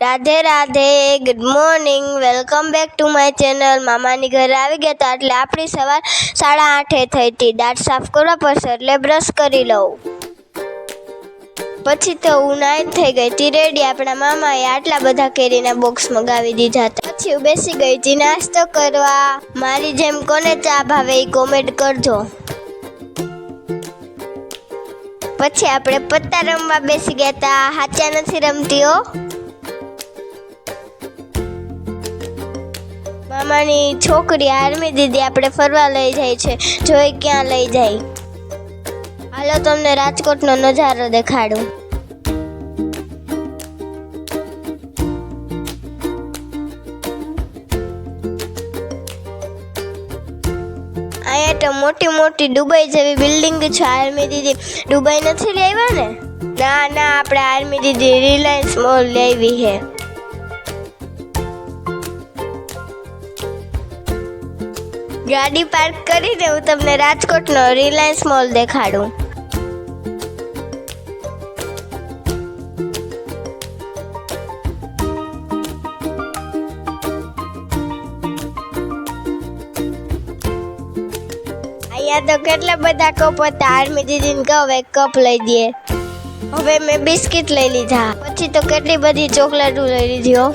Radhe Radhe, good morning, welcome back to my channel. મામાની ઘરે આવી ગયા હતા એટલે આપણી સવાર 8:30 થઈ હતી. દાંત સાફ કરવા પડશે એટલે બ્રશ કરી લઉં. પછી તો હું નાઈન થઈ ગઈ હતી રેડી. આપણા મામાએ આટલા બધા કેરીના બોક્સ મંગાવી દીધા હતા. પછી હું બેસી ગઈ હતી નાસ્તો કરવા. મારી જેમ કોને ચા ભાવે એ કોમેન્ટ કરજો. પછી આપણે પત્તા રમવા બેસી ગયા હતા. હાચા નથી રમતી હો. મામાની છોકરી આર્મી દીદી આપણે ફરવા લઈ જાય છે. જોઈ ક્યાં લઈ જાય. હાલો તમને રાજકોટનો નજારો દેખાડું. અહીંયા તો મોટી મોટી દુબઈ જેવી બિલ્ડિંગ છે. આર્મી દીદી દુબઈ નથી લઈ આવ્યા ને? ના ના, આપણે આર્મી દીદી રિલાયન્સ મોલ લઈ આવી છે. ગાડી પાર્ક કરીને હું તમને રાજકોટનો રિલાયન્સ મોલ દેખાડું. અહીંયા તો કેટલા બધા કપ હતા. આર્મી દીદીને કહો એક કપ લઈ દે. હવે મેં બિસ્કિટ લઈ લીધા. પછી તો કેટલી બધી ચોકલેટો લઈ લીધી હો.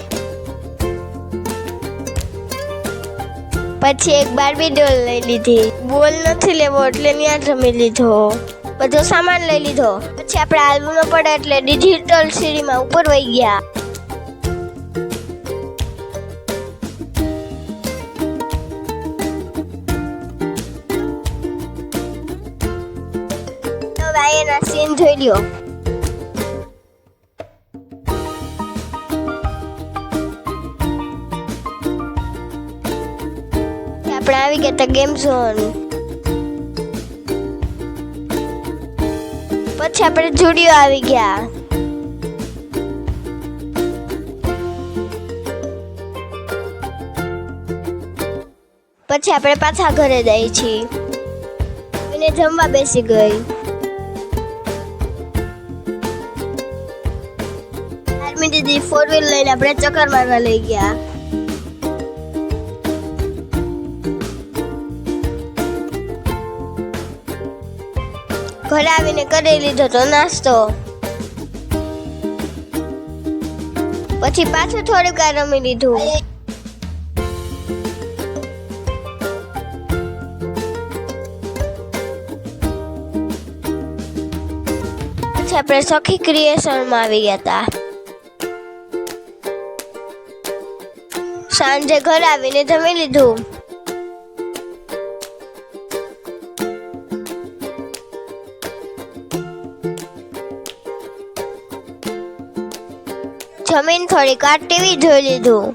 પછી એક બાર્બી ડોલ લઈ લીધી. બોલ નથી લેવો એટલે ત્યાં રમી લીધો. બધો સામાન લઈ લીધો. પછી આપણે આલ્બમ ન પડે એટલે ડિજિટલ સીડીમાં ઉપર વહી ગયા. હવે એના સીન જોઈ લ્યો. આપણે આવી ગયા હતા ગેમ ઝોન. પછી આપણે જુડિયો આવી ગયા. પછી આપણે પાછા ઘરે જઈએ છીએ. એને જમવા બેસી ગઈ. આર્મી દીદી 4 વ્હીલ લઈને આપણે ચક્કર મારવા લઈ ગયા. ઘરે આવીને કરી લીધો તો નાસ્તો. પછી પાછું થોડીક વાર રમી લીધું. પછી આપણે સખી ક્રિએશનમાં આવી ગયા હતા. સાંજે ઘરે આવીને જમી લીધું. જમીન થોડીક વાર ટીવી જોઈ લીધું.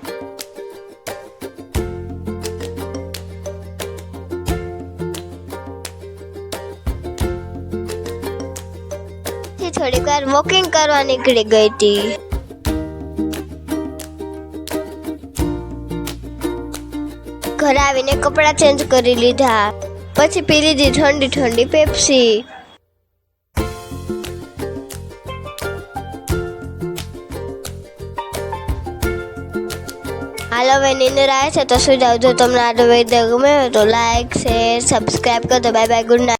થોડીક વાર વોકિંગ કરવા નીકળી ગઈ હતી. ઘરે આવીને કપડાં ચેન્જ કરી લીધા. પછી પી લીધી ઠંડી ઠંડી પેપ્સી. હાલો હવે નીંદર આવે છે તો સુઈ જાઓ. જો તમને આ વિડીયો ગમે તો લાઈક શેર સબસ્ક્રાઈબ કરજો. Bye bye, good night.